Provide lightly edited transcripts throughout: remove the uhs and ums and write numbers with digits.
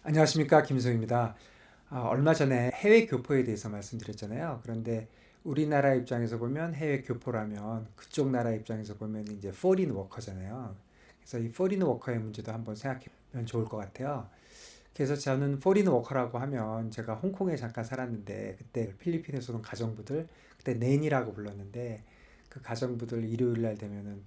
안녕하십니까, 김소입니다. 얼마 전에 해외 교포에 대해서 말씀드렸잖아요. 그런데 우리나라 입장에서 보면 해외 교포라면 그쪽 나라 입장에서 보면 이제 포린 워커잖아요. 그래서 이 포린 워커의 문제도 한번 생각해보면 좋을 것 같아요. 그래서 저는 포린 워커라고 하면 제가 홍콩에 잠깐 살았는데 그때 필리핀에서 온 가정부들 그때 낸이라고 불렀는데 그 가정부들 일요일 날 되면은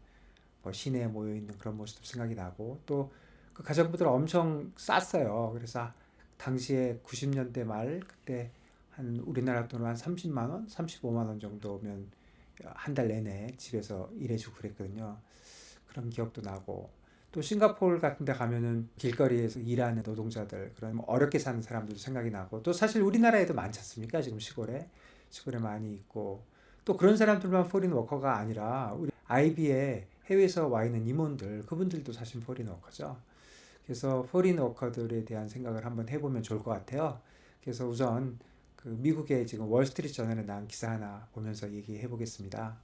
뭐 시내에 모여 있는 그런 모습도 생각이 나고 또 그 가정부들 엄청 쌌어요. 그래서 당시에 90년대 말 그때 한 우리나라 돈으로 한 30만 원, 35만 원 정도면 한 달 내내 집에서 일해주고 그랬거든요. 그런 기억도 나고 또 싱가포르 같은 데 가면은 길거리에서 일하는 노동자들 그런 뭐 어렵게 사는 사람들도 생각이 나고 또 사실 우리나라에도 많지 않습니까? 지금 시골에 많이 있고 또 그런 사람들만 포린 워커가 아니라 우리 아이비에 해외에서 와 있는 임원들 그분들도 사실 포린 워커죠. 그래서 포린 워커들에 대한 생각을 한번 해보면 좋을 것 같아요. 그래서 우선 그 미국의 지금 월스트리트 저널에 나온 기사 하나 보면서 얘기해 보겠습니다.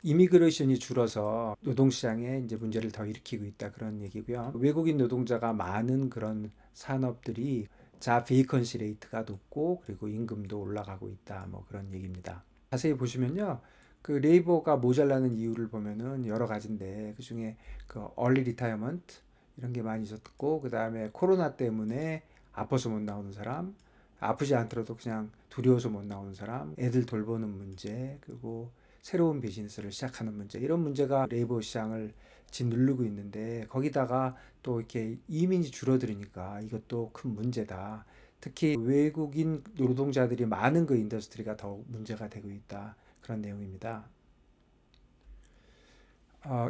이미그레이션이 줄어서 노동시장에 이제 문제를 더 일으키고 있다 그런 얘기고요. 외국인 노동자가 많은 그런 산업들이 자 베이컨시 레이트가 높고 그리고 임금도 올라가고 있다 뭐 그런 얘기입니다. 자세히 보시면요. 그 레이버가 모자라는 이유를 보면은 여러 가지인데 그중에 그 얼리 리타이어먼트 이런 게 많이 있었고 그다음에 코로나 때문에 아파서 못 나오는 사람, 아프지 않더라도 그냥 두려워서 못 나오는 사람, 애들 돌보는 문제, 그리고 새로운 비즈니스를 시작하는 문제, 이런 문제가 레이버 시장을 짓누르고 있는데 거기다가 또 이렇게 이민이 줄어들으니까 이것도 큰 문제다. 특히 외국인 노동자들이 많은 그 인더스트리가 더 문제가 되고 있다. 그런 내용입니다.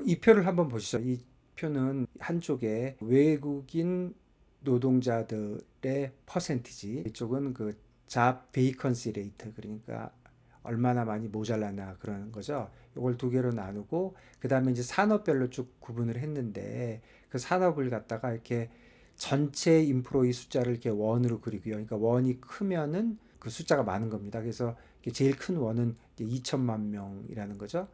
이 표를 한번 보시죠. 이 표는 한쪽에 외국인 노동자들의 퍼센티지, 이쪽은 그 잡 베이컨시 레이트, 그러니까 얼마나 많이 모자라나 그러는 거죠. 이걸 두 개로 나누고 그 다음에 이제 산업별로 쭉 구분을 했는데 그 산업을 갖다가 이렇게 전체 인프로이 숫자를 이렇게 원으로 그리고요. 그러니까 원이 크면은 그 숫자가 많은 겁니다. 그래서 제일 큰 원은 2천만 명이라는 거죠.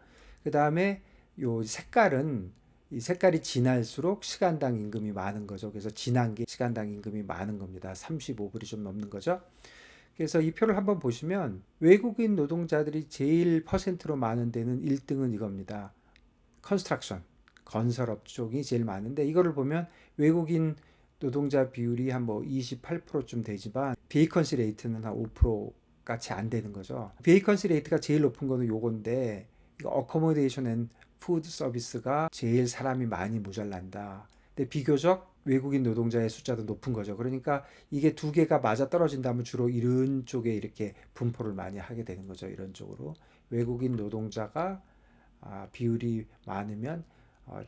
그 다음에 요 색깔은 이 색깔이 진할수록 시간당 임금이 많은 거죠. 그래서 진한 게 시간당 임금이 많은 겁니다. 35불이 좀 넘는 거죠. 그래서 이 표를 한번 보시면 외국인 노동자들이 제일 퍼센트로 많은 데는 1등은 이겁니다. 컨스트럭션, 건설업 쪽이 제일 많은데 이거를 보면 외국인 노동자 비율이 한 뭐 28%쯤 되지만 베이컨시 레이트는 한 5% 같이 안 되는 거죠. 베이컨시 레이트가 제일 높은 거는 요건데 이거 어코모데이션 앤 푸드 서비스가 제일 사람이 많이 모자란다. 근데 비교적 외국인 노동자의 숫자도 높은 거죠. 그러니까 이게 두 개가 맞아 떨어진다면 주로 이런 쪽에 이렇게 분포를 많이 하게 되는 거죠. 이런 쪽으로 외국인 노동자가 비율이 많으면 어,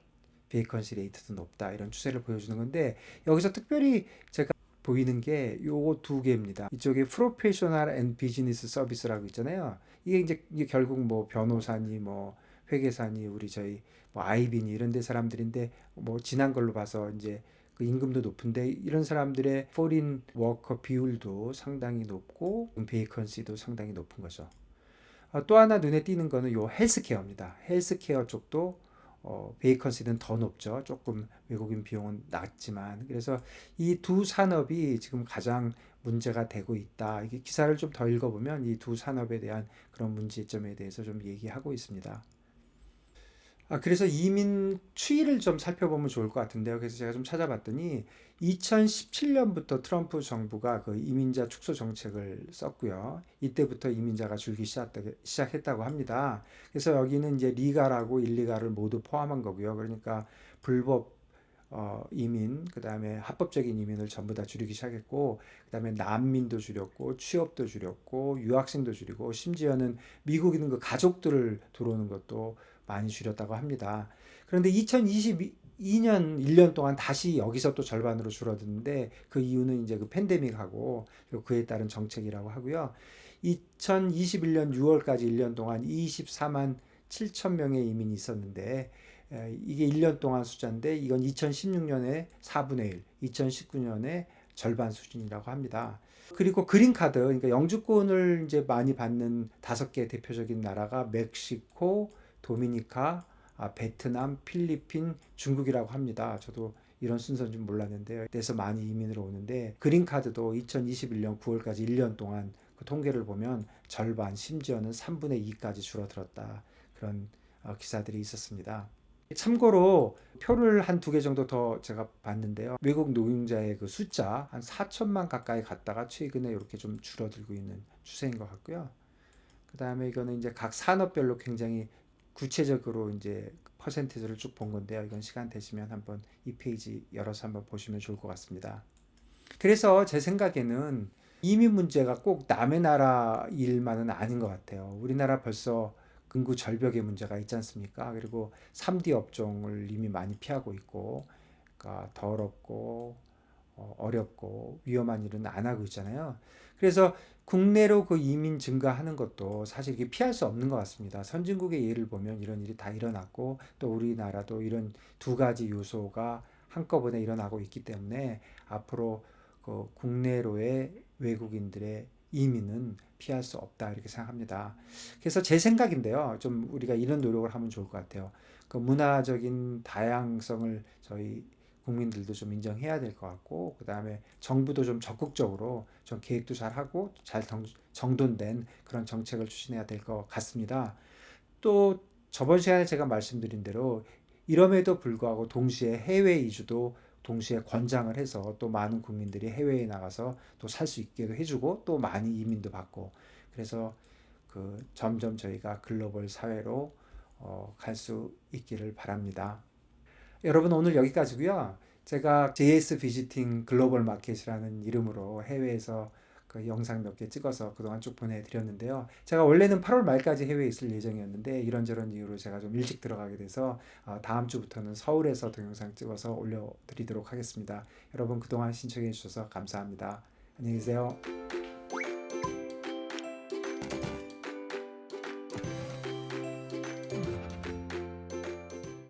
베이컨시 레이트도 높다 이런 추세를 보여주는 건데 여기서 특별히 제가 보이는 게 요거 두 개입니다. 이쪽에 프로페셔널 앤 비즈니스 서비스라고 있잖아요. 이게 결국 뭐 변호사니 뭐 회계사니 우리 저희 뭐 아이비니 이런 데 사람들인데 뭐 지난 걸로 봐서 이제 그 임금도 높은데 이런 사람들의 포린 워커 비율도 상당히 높고 베이컨시도 상당히 높은 거죠. 또 하나 눈에 띄는 거는 요 헬스케어입니다. 헬스케어 쪽도 베이컨시는 더 높죠. 조금 외국인 비용은 낮지만 그래서 이 두 산업이 지금 가장 문제가 되고 있다. 이게 기사를 좀 더 읽어보면 이 두 산업에 대한 그런 문제점에 대해서 좀 얘기하고 있습니다. 그래서 이민 추이를 좀 살펴보면 좋을 것 같은데요. 그래서 제가 좀 찾아봤더니 2017년부터 트럼프 정부가 그 이민자 축소 정책을 썼고요. 이때부터 이민자가 줄기 시작했다고 합니다. 그래서 여기는 이제 리가라고 일리가를 모두 포함한 거고요. 그러니까 불법 이민, 그 다음에 합법적인 이민을 전부 다 줄이기 시작했고, 그 다음에 난민도 줄였고, 취업도 줄였고, 유학생도 줄이고, 심지어는 미국 있는 그 가족들을 들어오는 것도 많이 줄였다고 합니다. 그런데 2022년 1년 동안 다시 여기서 또 절반으로 줄어드는데 그 이유는 이제 그 팬데믹하고 그에 따른 정책이라고 하고요. 2021년 6월까지 1년 동안 24만 7천 명의 이민이 있었는데 이게 1년 동안 숫자인데 이건 2016년에 4분의 1, 2019년에 절반 수준이라고 합니다. 그리고 그린카드, 그러니까 영주권을 이제 많이 받는 다섯 개 대표적인 나라가 멕시코, 도미니카, 베트남, 필리핀, 중국이라고 합니다. 저도 이런 순서인 줄 몰랐는데요. 그래서 많이 이민을 오는데 그린카드도 2021년 9월까지 1년 동안 그 통계를 보면 절반 심지어는 3분의 2까지 줄어들었다. 그런 기사들이 있었습니다. 참고로 표를 한 두 개 정도 더 제가 봤는데요. 외국 노동자의 그 숫자 한 4천만 가까이 갔다가 최근에 이렇게 좀 줄어들고 있는 추세인 것 같고요. 그 다음에 이거는 이제 각 산업별로 굉장히 구체적으로 이제 퍼센티지를 쭉 본 건데요. 이건 시간 되시면 한번 이 페이지 열어서 한번 보시면 좋을 것 같습니다. 그래서 제 생각에는 이민 문제가 꼭 남의 나라 일만은 아닌 것 같아요. 우리나라 벌써 근구 절벽의 문제가 있지 않습니까? 그리고 3D 업종을 이미 많이 피하고 있고, 그러니까 더럽고 어렵고 위험한 일은 안 하고 있잖아요. 그래서 국내로 그 이민 증가하는 것도 사실 이게 피할 수 없는 것 같습니다. 선진국의 예를 보면 이런 일이 다 일어났고 또 우리나라도 이런 두 가지 요소가 한꺼번에 일어나고 있기 때문에 앞으로 그 국내로의 외국인들의 이민은 피할 수 없다 이렇게 생각합니다. 그래서 제 생각인데요. 좀 우리가 이런 노력을 하면 좋을 것 같아요. 그 문화적인 다양성을 저희 국민들도 좀 인정해야 될 것 같고 그 다음에 정부도 좀 적극적으로 좀 계획도 잘 하고 잘 정돈된 그런 정책을 추진해야 될 것 같습니다. 또 저번 시간에 제가 말씀드린 대로 이럼에도 불구하고 동시에 해외 이주도 동시에 권장을 해서 또 많은 국민들이 해외에 나가서 또 살 수 있게도 해주고 또 많이 이민도 받고 그래서 그 점점 저희가 글로벌 사회로 갈 수 있기를 바랍니다. 여러분 오늘 여기까지고요. 제가 JS 비지팅 글로벌 마켓이라는 이름으로 해외에서 그 영상 몇 개 찍어서 그동안 쭉 보내드렸는데요. 제가 원래는 8월 말까지 해외에 있을 예정이었는데 이런저런 이유로 제가 좀 일찍 들어가게 돼서 다음 주부터는 서울에서 동영상 찍어서 올려드리도록 하겠습니다. 여러분 그동안 신청해 주셔서 감사합니다. 안녕히 계세요.